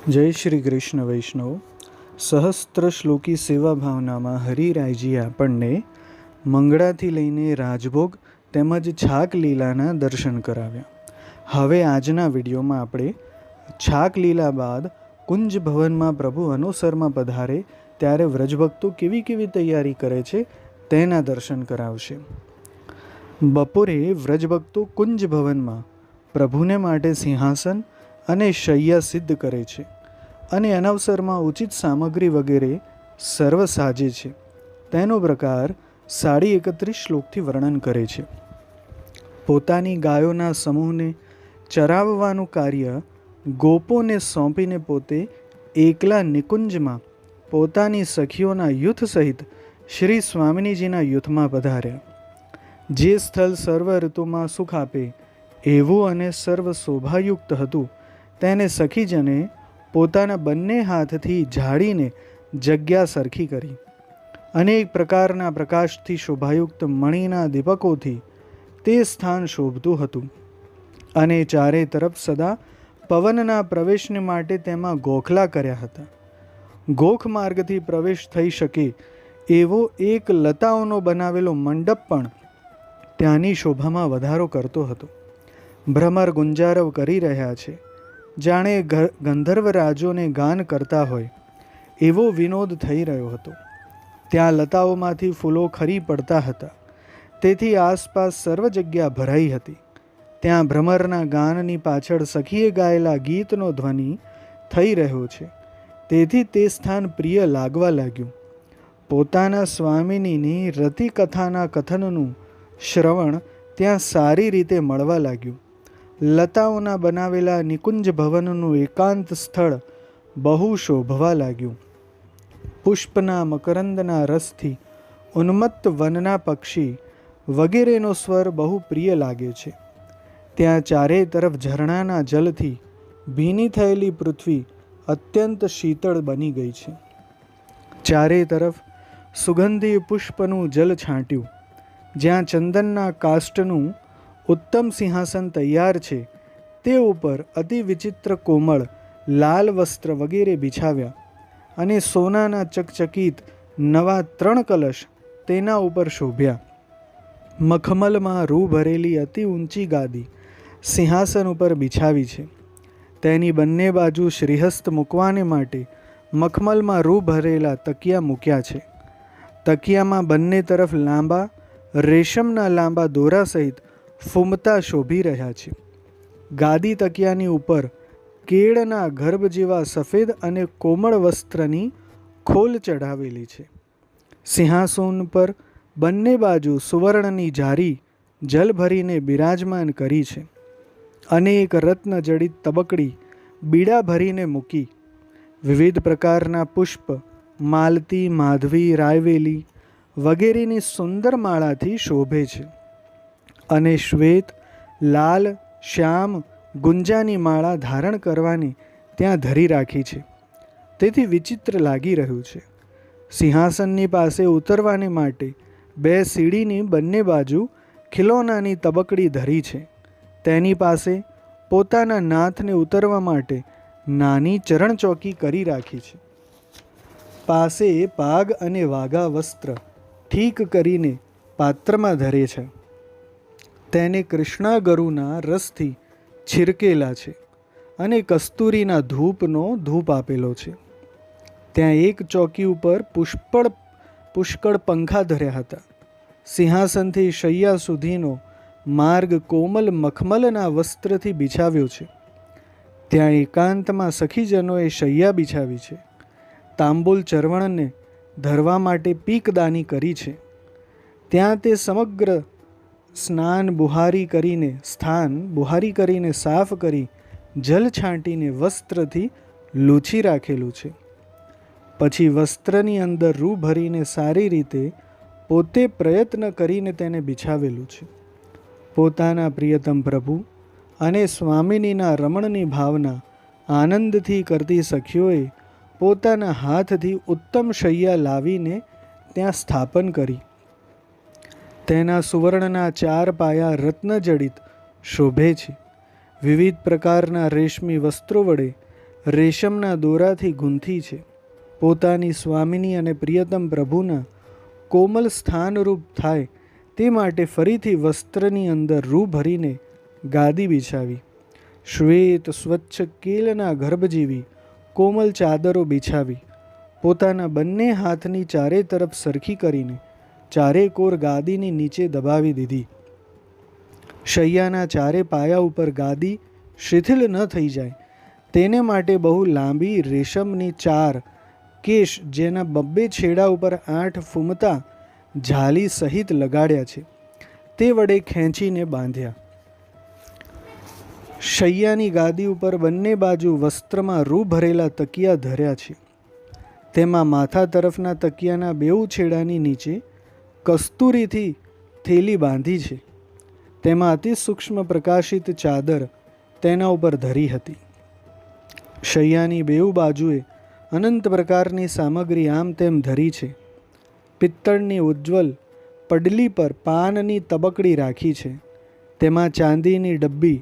જય શ્રી કૃષ્ણ વૈષ્ણવ. સહસ્ત્ર શ્લોકી સેવા ભાવનામાં હરિરાયજી આપણને મંગળાથી લઈને રાજભોગ તેમજ છાક લીલાના દર્શન કરાવ્યા. હવે આજના વિડીયોમાં આપણે છાક લીલા બાદ કુંજ ભવનમાં પ્રભુ અનુસરમાં પધારે ત્યારે વ્રજભક્તો કેવી કેવી તૈયારી કરે છે તેના દર્શન કરાવશે. બપોરે વ્રજભક્તો કુંજ ભવનમાં પ્રભુને માટે સિંહાસન અને શૈયા સિદ્ધ કરે છે અને અનવસરમાં ઉચિત સામગ્રી વગેરે સર્વ સાજે છે. તેનો પ્રકાર 31 શ્લોકથી વર્ણન કરે છે. પોતાની ગાયોના સમૂહને ચરાવવાનું કાર્ય ગોપોને સોંપીને પોતે એકલા નિકુંજમાં પોતાની સખીઓના યુથ સહિત શ્રી સ્વામિનીજીના યુથમાં પધાર્યા. જે સ્થળ સર્વ ઋતુમાં સુખ આપે એવું અને સર્વ શોભાયુક્ત હતું તેને સખીજને પોતાના બંને હાથથી ઝાડીને જગ્યા સરખી કરી. અનેક પ્રકારના પ્રકાશથી શોભાયુક્ત મણીના દીપકોથી તે સ્થાન શોભતું હતું અને ચારે તરફ સદા પવનના પ્રવેશને માટે તેમાં ગોખલા કર્યા હતા. ગોખ માર્ગથી પ્રવેશ થઈ શકે એવો એક લતાઓનો બનાવેલો મંડપ પણ ત્યાંની શોભામાં વધારો કરતો હતો. ભ્રમર ગુંજારવ કરી રહ્યા છે, જાણે ગંધર્વ રાજોને ગાન કરતા હોય એવો વિનોદ થઈ રહ્યો હતો. ત્યાં લતાઓમાંથી ફૂલો ખરી પડતા હતા, તેથી આસપાસ સર્વ જગ્યા ભરાઈ હતી. ત્યાં ભ્રમરના ગાનની પાછળ સખીએ ગાયેલા ગીતનો ધ્વનિ થઈ રહ્યો છે, તેથી તે સ્થાન પ્રિય લાગવા લાગ્યું. પોતાના સ્વામિનીની રતિકથાના કથનનું શ્રવણ ત્યાં સારી રીતે મળવા લાગ્યું. લતાઓના બનાવેલા નિકુંજ ભવનનું એકાંત સ્થળ બહુ શોભવા લાગ્યું. પુષ્પના મકરંદના રસથી ઉન્મત્ત વનના પક્ષી વગેરેનો સ્વર બહુ પ્રિય લાગે છે. ત્યાં ચારે તરફ ઝરણાના જલથી ભીની થયેલી પૃથ્વી અત્યંત શીતળ બની ગઈ છે. ચારે તરફ સુગંધી પુષ્પનું જલ છાંટ્યું. જ્યાં ચંદનના કાષ્ટનું ઉત્તમ સિંહાસન તૈયાર છે તે ઉપર અતિ વિચિત્ર કોમળ લાલ વસ્ત્ર વગેરે બિછાવ્યા અને સોનાના ચકચકિત નવા 3 કલશ તેના ઉપર શોભ્યા. મખમલમાં રૂ ભરેલી અતિ ઊંચી ગાદી સિંહાસન ઉપર બિછાવી છે. તેની બંને બાજુ શ્રીહસ્ત મૂકવાને માટે મખમલમાં રૂ ભરેલા તકિયા મૂક્યા છે. તકિયામાં બંને તરફ લાંબા રેશમના લાંબા દોરા સહિત ફૂમતા શોભી રહ્યા છે. ગાદી તકિયાની ઉપર કેળના ગર્ભ જેવા સફેદ અને કોમળ વસ્ત્રની ખોલ ચઢાવેલી છે. સિંહાસન પર બંને બાજુ સુવર્ણની જારી જલ ભરીને બિરાજમાન કરી છે. અનેક રત્ન જડિત તબકડી બીડા ભરીને મૂકી. વિવિધ પ્રકારના પુષ્પ માલતી, માધવી, રાયવેલી વગેરેની સુંદર માળાથી શોભે છે અને શ્વેત, લાલ, શ્યામ, ગુંજાની માળા ધારણ કરવાની ત્યાં ધરી રાખી છે, તેથી વિચિત્ર લાગી રહ્યું છે. સિંહાસનની પાસે ઉતરવાને માટે 2 સીડીની બંને બાજુ ખિલોનાની તબકડી ધરી છે. તેની પાસે પોતાના નાથને ઉતરવા માટે નાની ચરણ ચોકી કરી રાખી છે. પાસે પાગ અને વાઘા વસ્ત્ર ઠીક કરીને પાત્રમાં ધરે છે. તેને કૃષ્ણા ગરુના રસથી છિરકેલા છે અને કસ્તુરીના ધૂપનો ધૂપ આપેલો છે. ત્યાં એક ચોકી ઉપર પુષ્કળ પંખા ધર્યા હતા. સિંહાસનથી શૈયા સુધીનો માર્ગ કોમલ મખમલના વસ્ત્રથી બિછાવ્યો છે. ત્યાં એકાંતમાં સખીજનોએ શૈયા બિછાવી છે. તાંબુલ ચરવણને ધરવા માટે પીકદાની કરી છે. ત્યાં તે સમગ્ર સ્થાન બુહારી કરીને સાફ કરી જલ છાંટીને વસ્ત્રથી લૂછી રાખેલું છે. પછી વસ્ત્રની અંદર રૂ ભરીને સારી રીતે પોતે પ્રયત્ન કરીને તેને બિછાવેલું છે. પોતાના પ્રિયતમ પ્રભુ અને સ્વામિનીના રમણની ભાવના આનંદથી કરતી સખીઓએ પોતાના હાથથી ઉત્તમ શૈયા લાવીને ત્યાં સ્થાપન કરી. તેના સુવર્ણના 4 પાયા રત્નજડિત શોભે છે. વિવિધ પ્રકારના રેશમી વસ્ત્રો વડે રેશમના દોરાથી ગૂંથી છે. પોતાની સ્વામિની અને પ્રિયતમ પ્રભુના કોમલ સ્થાનરૂપ થાય તે માટે ફરીથી વસ્ત્રની અંદર રૂ ભરીને ગાદી બિછાવી. શ્વેત સ્વચ્છ કેલના ગર્ભ જેવી કોમલ ચાદરો બિછાવી પોતાના બંને હાથની ચારે તરફ સરખી કરીને ચારે કોર ગાદીની નીચે દબાવી દીધી. શૈયાના ચારે પાયા ઉપર ગાદી શિથિલ ન થઈ જાય તેને માટે બહુ લાંબી રેશમની 4 કેશ જેના 2 છેડા ઉપર 8 ફૂમતા જાલી સહિત લગાડ્યા છે તે વડે ખેંચીને બાંધ્યા. શૈયાની ગાદી ઉપર બંને બાજુ વસ્ત્રમાં રૂ ભરેલા તકિયા ધર્યા છે. તેમાં માથા તરફના તકિયાના 2 છેડાની નીચે કસ્તુરીથી થેલી બાંધી છે. તેમાં અતિ સૂક્ષ્મ પ્રકાશિત ચાદર તેના ઉપર ધરી હતી. શૈયાની 2 બાજુએ અનંત પ્રકારની સામગ્રી આમ તેમ ધરી છે. પિત્તળની ઉજ્જવલ પડલી પર પાનની તબકડી રાખી છે. તેમાં ચાંદીની ડબ્બી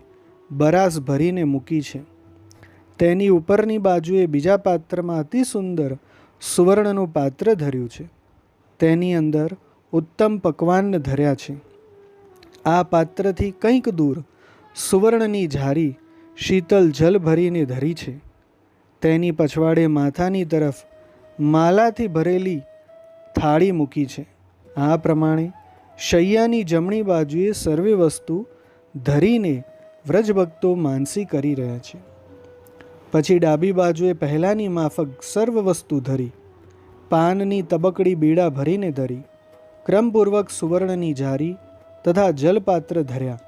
બરાસ ભરીને મૂકી છે. તેની ઉપરની બાજુએ બીજા પાત્રમાં અતિ સુંદર સુવર્ણનું પાત્ર ધર્યું છે. તેની અંદર ઉત્તમ પકવાન ધર્યા છે. આ પાત્રથી કંઈક દૂર સુવર્ણની ઝારી શીતલ જલ ભરીને ધરી છે. તેની પછવાડે માથાની તરફ માલાથી ભરેલી થાળી મૂકી છે. આ પ્રમાણે શૈયાની જમણી બાજુએ સર્વે વસ્તુ ધરીને વ્રજભક્તો માનસી કરી રહ્યા છે. પછી ડાબી બાજુએ પહેલાંની માફક સર્વ વસ્તુ ધરી પાનની તબકડી બીડા ભરીને ધરી ક્રમપૂર્વક સુવર્ણની જારી તથા જલપાત્ર ધર્યા.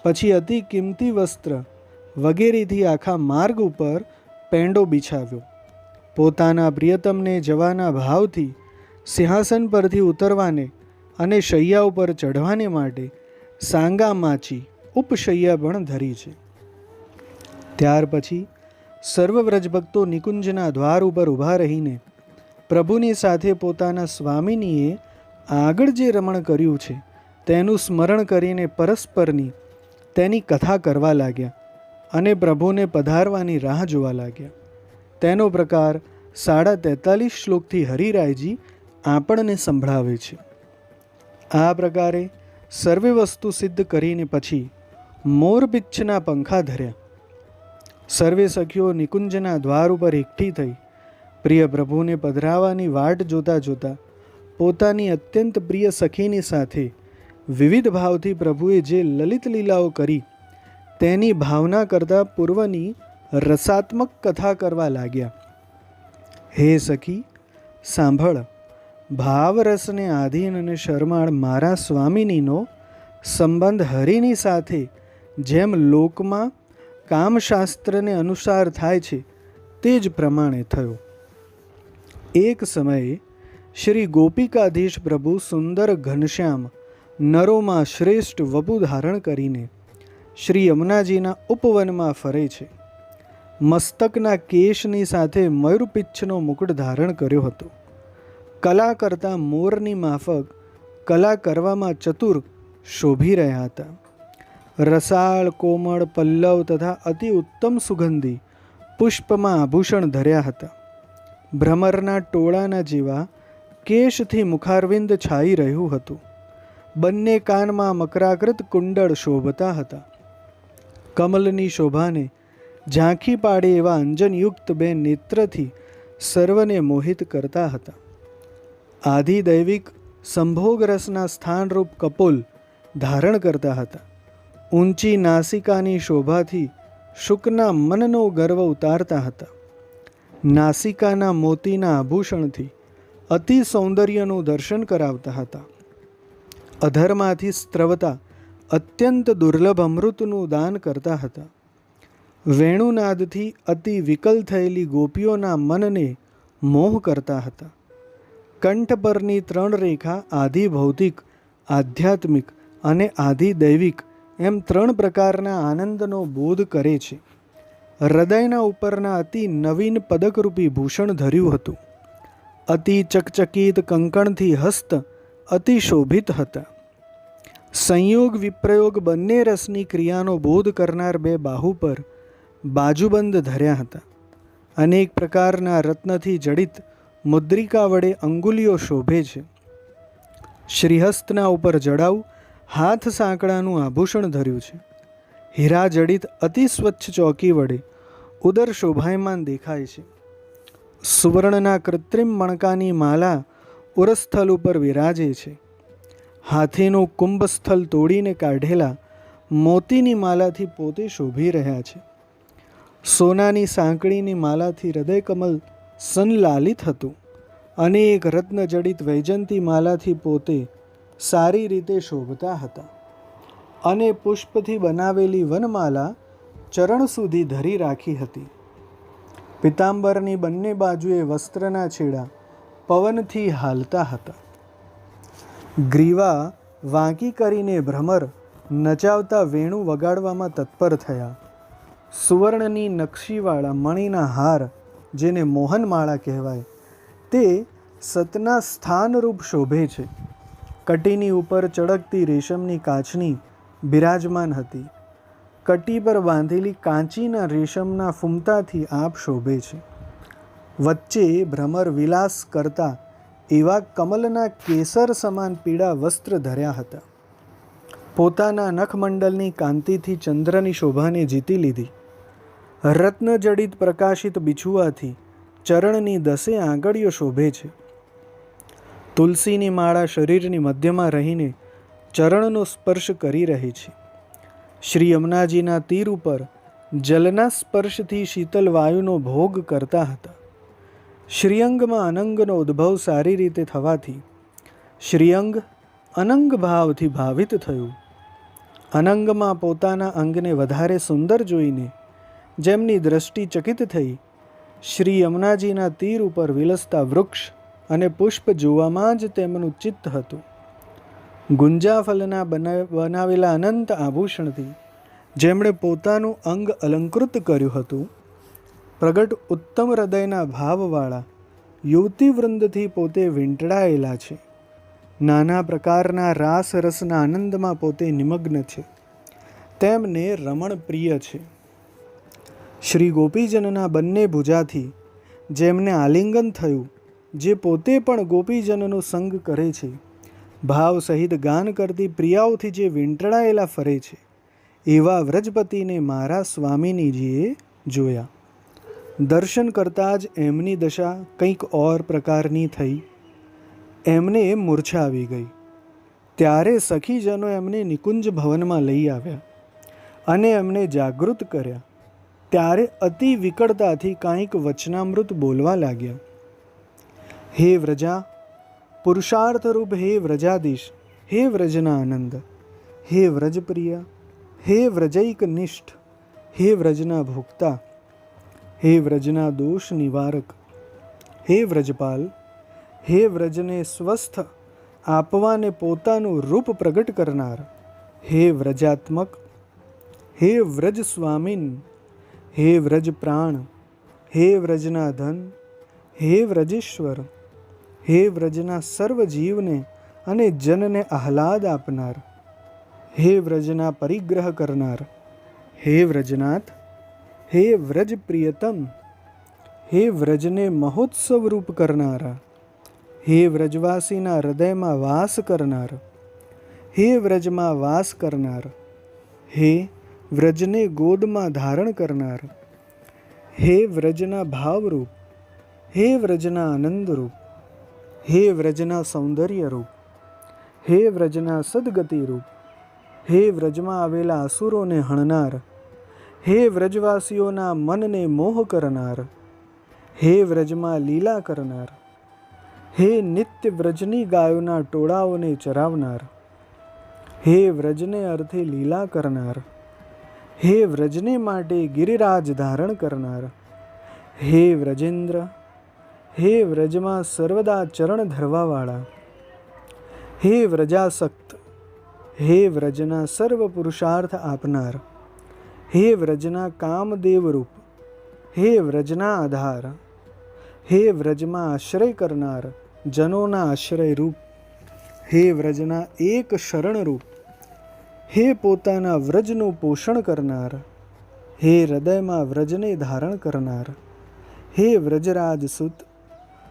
પછી અતિ કિંમતી વસ્ત્ર વગેરેથી આખા માર્ગ ઉપર પેંડો બિછાવ્યો. પોતાના પ્રિયતમને જવાના ભાવથી સિંહાસન પરથી ઉતરવાને અને શૈયા ઉપર ચઢવાને માટે સાંગા માચી ઉપશૈયા પણ ધરી છે. ત્યાર પછી સર્વ વ્રજભક્તો નિકુંજના દ્વાર ઉપર ઊભા રહીને પ્રભુની સાથે પોતાના સ્વામિનીએ આગળ જે રમણ કર્યું છે તેનું સ્મરણ કરીને પરસ્પરની તેની કથા કરવા લાગ્યા અને પ્રભુને પધારવાની રાહ જોવા લાગ્યા. તેનો પ્રકાર 43.5 શ્લોકથી હરિરાયજી આપણને સંભળાવે છે. આ પ્રકારે સર્વે વસ્તુ સિદ્ધ કરીને પછી મોરપિચ્છના પંખા ધર્યા. સર્વે સખીઓ નિકુંજના દ્વાર ઉપર એકઠી થઈ પ્રિય પ્રભુને પધરાવાની વાટ જોતા જોતા પોતાની અત્યંત પ્રિય સખીની સાથે વિવિધ ભાવથી પ્રભુએ જે લલિત લીલાઓ કરી તેની ભાવના કરતાં પૂર્વની રસાત્મક કથા કરવા લાગ્યા. હે સખી સાંભળ, ભાવરસને આધીન અને શરમાળ મારા સ્વામિનીનો સંબંધ હરિની સાથે જેમ લોકમાં કામશાસ્ત્રને અનુસાર થાય છે તે જ પ્રમાણે થયો. એક સમયે શ્રી ગોપિકાધીશ પ્રભુ સુંદર ઘનશ્યામ નરોમાં શ્રેષ્ઠ વપુ ધારણ કરીને શ્રી યમુનાજીના ઉપવનમાં ફરે છે. મસ્તકના કેશની સાથે મયુરપિચ્છનો મુકુટ ધારણ કર્યો હતો. કલા કરતાં મોરની માફક કલા કરવામાં ચતુર શોભી રહ્યા હતા. રસાળ કોમળ પલ્લવ તથા અતિ ઉત્તમ સુગંધી પુષ્પમાં આભૂષણ ધર્યા હતા. ભ્રમરના ટોળાના જેવા કેશથી મુખારવિંદ છાઈ રહ્યું હતું. બંને કાનમાં મકરાકૃત કુંડળ શોભતા હતા. કમલની શોભાને ઝાંખી પાડે એવા અંજનયુક્ત 2 નેત્રથી સર્વને મોહિત કરતા હતા. આધિદૈવિક સંભોગ રસના સ્થાનરૂપ કપોલ ધારણ કરતા હતા. ઊંચી નાસિકાની શોભાથી શુકના મનનો ગર્વ ઉતારતા હતા. નાસિકાના મોતીના આભૂષણથી અતિ સૌંદર્યનું દર્શન કરાવતા હતા. અધરમાંથી સ્ત્રવતા અત્યંત દુર્લભ અમૃતનું દાન કરતા હતા. વેણુનાદથી અતિ વિકલ થયેલી ગોપીઓના મનને મોહ કરતા હતા. કંઠ પરની 3 રેખા આધિ ભૌતિક, આધ્યાત્મિક અને આધિ દૈવિક એમ 3 પ્રકારના આનંદનો બોધ કરે છે. હૃદયના ઉપરના અતિ નવીન પદકરૂપી ભૂષણ ધર્યું હતું. અતિ ચકચકિત કંકણથી હસ્ત અતિ શોભિત હતા. સંયોગ વિપ્રયોગ બંને રસની ક્રિયાનો બોધ કરનાર 2 બાહુ પર બાજુબંધ ધર્યા હતા. અનેક પ્રકારના રત્નથી જડિત મુદ્રિકા વડે અંગુલીઓ શોભે છે. શ્રીહસ્તના ઉપર જડાઉ હાથ સાંકડાનું આભૂષણ ધર્યું છે. હીરા જડિત અતિ સ્વચ્છ ચોકી વડે ઉદર શોભાયમાન દેખાય છે. સુવર્ણના કૃત્રિમ મણકાની માલા ઉરસ્થલ ઉપર વિરાજે છે. હાથીનું કુંભસ્થલ તોડીને કાઢેલા મોતીની માલાથી પોતે શોભી રહ્યા છે. સોનાની સાંકળીની માલાથી હૃદયકમલ સંલાલિત હતું. અનેક રત્નજડિત વૈજંતી માલાથી પોતે સારી રીતે શોભતા હતા. અને પુષ્પથી બનાવેલી વનમાલા ચરણ સુધી ધરી રાખી હતી. પિતાંબરની બંને બાજુએ વસ્ત્રના છેડા પવનથી હાલતા હતા. ગ્રીવા વાંકી કરીને ભ્રમર નચાવતા વેણુ વગાડવામાં તત્પર થયા. સુવર્ણની નકશીવાળા મણીના હાર, જેને મોહનમાળા કહેવાય, તે સતના સ્થાનરૂપ શોભે છે. કટીની ઉપર ચળકતી રેશમની કાચની બિરાજમાન હતી. કટી પર બાંધેલી કાંચીના રેશમના ફૂમતાથી આપ શોભે છે. વચ્ચે ભ્રમર વિલાસ કરતા એવા કમલના કેસર સમાન પીળા વસ્ત્ર ધર્યા હતા. પોતાના નખમંડલની કાંતિથી ચંદ્રની શોભાને જીતી લીધી. રત્નજડિત પ્રકાશિત બિછુઆથી ચરણની 10 આંગળીઓ શોભે છે. તુલસીની માળા શરીરની મધ્યમાં રહીને ચરણનો સ્પર્શ કરી રહી છે. શ્રી યમુનાજીના તીર ઉપર જલના સ્પર્શથી શીતલ વાયુનો ભોગ કરતા હતા. શ્રીઅંગમાં અનંગનો ઉદ્ભવ સારી રીતે થવાથી શ્રીઅંગ અનંગ ભાવથી ભાવિત થયું. અનંગમાં પોતાના અંગને વધારે સુંદર જોઈને જેમની દ્રષ્ટિ ચકિત થઈ, શ્રી યમુનાજીના તીર ઉપર વિલસતા વૃક્ષ અને પુષ્પ જોવામાં જ તેમનું ચિત્ત હતું. ગુંજાફલના બનાવેલા અનંત આભૂષણથી જેમણે પોતાનું અંગ અલંકૃત કર્યું હતું, પ્રગટ ઉત્તમ હૃદયના ભાવવાળા યુવતીવૃંદથી પોતે વીંટળાયેલા છે. નાના પ્રકારના રાસ રસના આનંદમાં પોતે નિમગ્ન છે. તેમને રમણ પ્રિય છે. શ્રી ગોપીજનના બંને ભુજાથી જેમને આલિંગન થયું, જે પોતે પણ ગોપીજનનો સંગ કરે છે, ભાવ સહિત ગાન કરતી પ્રિયાઓથી જે વીંટળાયેલા ફરે છે, એવા વ્રજપતિને મારા સ્વામિનીજીએ જોયા. દર્શન કરતાં જ એમની દશા કંઈક ઓર પ્રકારની થઈ. એમને મૂર્છા આવી ગઈ. ત્યારે સખીજનો એમને નિકુંજ ભવનમાં લઈ આવ્યા અને એમને જાગૃત કર્યા. ત્યારે અતિ વિકળતાથી કાંઈક વચનામૃત બોલવા લાગ્યા. હે વ્રજા, પુરુષાર્થરૂપ હે વ્રજાધીશ, હે વ્રજના આનંદ, હે વ્રજપ્રિય, હે વ્રજૈક નિષ્ઠ, હે વ્રજના ભોક્તા, હે વ્રજના દોષ નિવારક, હે વ્રજપાલ, હે વ્રજને સ્વસ્થ આપવાને પોતાનું રૂપ પ્રગટ કરનાર, હે વ્રજાત્મક, હે વ્રજ સ્વામીન, હે વ્રજ પ્રાણ, હે વ્રજના ધન, હે વ્રજેશ્વર, હે વ્રજના સર્વ જીવને અને જનને આહલાદ આપનાર, હે વ્રજના પરિગ્રહ કરનાર, હે વ્રજનાથ, હે વ્રજ પ્રિયતમ, હે વ્રજને મહોત્સવ રૂપ કરનારા, હે વ્રજવાસીના હૃદયમાં વાસ કરનાર, હે વ્રજમાં વાસ કરનાર, હે વ્રજને ગોદમાં ધારણ કરનાર, હે વ્રજના ભાવરૂપ, હે વ્રજના આનંદરૂપ, હે વ્રજના સૌંદર્ય રૂપ, હે વ્રજના સદગતિ રૂપ, હે વ્રજમાં આવેલા અસુરોને હણનાર, હે વ્રજવાસીઓના મનને મોહ કરનાર, હે વ્રજમાં લીલા કરનાર, હે નિત્ય વ્રજની ગાયોના ટોળાઓને ચરાવનાર, હે વ્રજને અર્થે લીલા કરનાર, હે વ્રજને માટે ગિરિરાજ ધારણ કરનાર, હે વ્રજેન્દ્ર, હે વ્રજમાં સર્વદા ચરણ ધરવાવાળા, હે વ્રજાસક્ત, હે વ્રજના સર્વ પુરુષાર્થ આપનાર, હે વ્રજના કામદેવરૂપ, હે વ્રજના આધાર, હે વ્રજમાં આશ્રય કરનાર, જનોના આશ્રય રૂપ, હે વ્રજના એક શરણરૂપ, હે પોતાના વ્રજનું પોષણ કરનાર, હે હૃદયમાં વ્રજને ધારણ કરનાર, હે વ્રજરાજ સુત,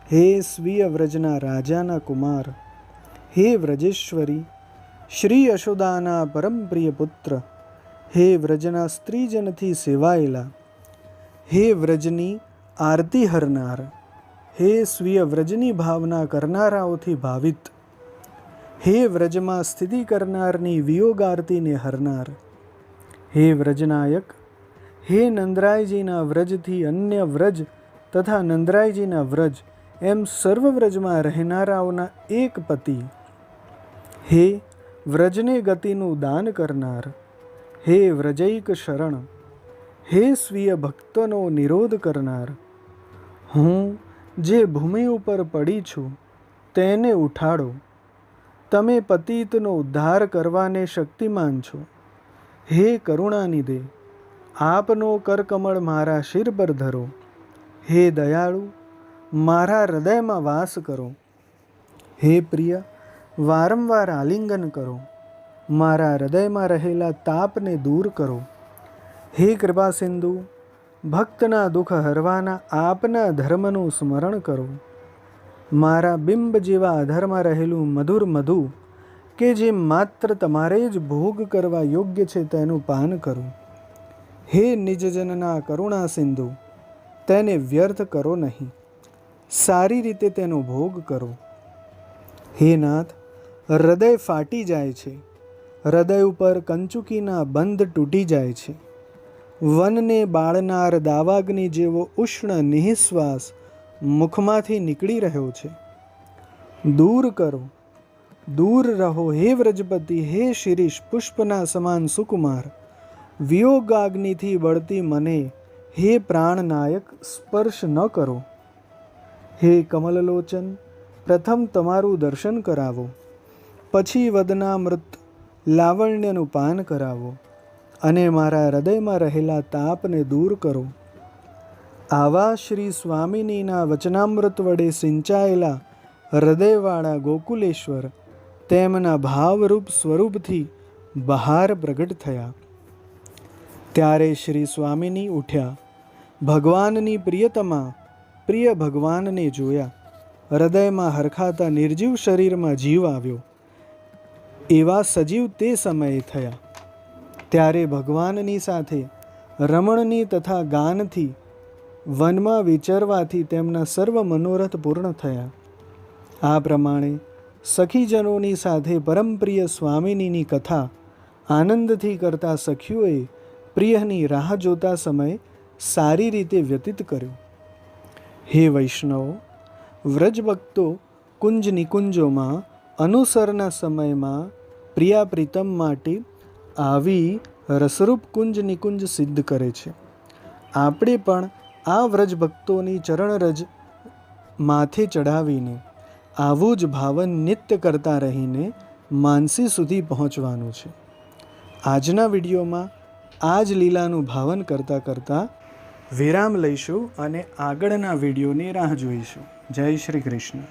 હે સ્વીય વ્રજના રાજાના કુમાર, હે વ્રજેશ્વરી, શ્રી યશોદાના પરમ પ્રિય પુત્ર, હે વ્રજના સ્ત્રીજનથી સેવાયેલા, હે વ્રજની આરતી હરનાર, હે સ્વીય વ્રજની ભાવના કરનારાઓથી ભાવિત, હે વ્રજમાં સ્થિતિ કરનારની વિયોગ આરતીને હરનાર, હે વ્રજનાયક, હે નંદરાયજીના વ્રજથી અન્ય વ્રજ તથા નંદરાયજીના વ્રજ એમ સર્વ વ્રજમાં રહેનારાઓના એક પતિ, હે વ્રજને ગતિનું દાન કરનાર, હે વ્રજૈક શરણ, હે સ્વીય ભક્તનો નિરોધ કરનાર, હું જે ભૂમિ ઉપર પડી છું તેને ઉઠાડો. તમે પતિતનો ઉદ્ધાર કરવાને શક્તિમાન છો. હે કરુણાનિધે, આપનો કરકમળ મારા શિર પર ધરો. હે દયાળુ, મારા હૃદયમાં વાસ કરો. હે પ્રિય, વારંવાર આલિંગન કરો. મારા હૃદયમાં રહેલા તાપને દૂર કરો. હે કૃપા સિંધુ, ભક્તના દુઃખ હરવાના આપના ધર્મનું સ્મરણ કરો. મારા બિંબ જેવા અધરમાં રહેલું મધુર મધુ કે જે માત્ર તમારે જ ભોગ કરવા યોગ્ય છે તેનું પાન કરો. હે નિજજનના કરુણા સિંધુ, તેને વ્યર્થ કરો નહીં, સારી રીતે તેનો ભોગ કરો. હે નાથ, હૃદય ફાટી જાય છે, હૃદય ઉપર કંચુકીના બંધ તૂટી જાય છે. વનને બાળનાર દાવાગ્નિ જેવો ઉષ્ણ નિઃશ્વાસ મુખમાંથી નીકળી રહ્યો છે. દૂર કરો, દૂર રહો હે વ્રજપતિ, હે શિરીષ પુષ્પના સમાન સુકુમાર. વિયોગાગ્નિથી બળતી મને હે પ્રાણનાયક સ્પર્શ ન કરો. હે કમલલોચન, પ્રથમ તમારું દર્શન કરાવો, પછી વદનામૃત લાવણ્યનું પાન કરાવો અને મારા હૃદયમાં રહેલા તાપને દૂર કરો. આવા શ્રી સ્વામિનીના વચનામૃત વડે સિંચાયેલા હૃદયવાળા ગોકુલેશ્વર તેમના ભાવરૂપ સ્વરૂપથી બહાર પ્રગટ થયા. ત્યારે શ્રી સ્વામિની ઉઠ્યા, ભગવાનની પ્રિયતમા પ્રિય ભગવાનને જોયા. હૃદયમાં હરખાતા નિર્જીવ શરીરમાં જીવ આવ્યો. એવા સજીવ તે સમયે થયા. ત્યારે ભગવાનની સાથે રમણની તથા ગાનથી વનમાં વિચરવાથી તેમના સર્વ મનોરથ પૂર્ણ થયા. આ પ્રમાણે સખીજનોની સાથે પરમપ્રિય સ્વામિનીની કથા આનંદથી કરતા સખીઓએ પ્રિયની રાહ જોતા સમય સારી રીતે વ્યતીત કર્યો. હે વૈષ્ણવો, વ્રજભક્તો કુંજ નિકુંજોમાં અનુસરના સમયમાં પ્રિયા પ્રીતમ માટે આવી રસરૂપ કુંજ નિકુંજ સિદ્ધ કરે છે. આપણે પણ આ વ્રજભક્તોની ચરણરજ માથે ચડાવીને આવું જ ભાવન નિત્ય કરતા રહીને માનસી સુધી પહોંચવાનું છે. આજના વિડીયોમાં આ જ લીલાનું ભાવન કરતાં કરતાં વિરામ લઈશું અને આગળના વિડીયોની રાહ જોઈશું. જય શ્રી કૃષ્ણ.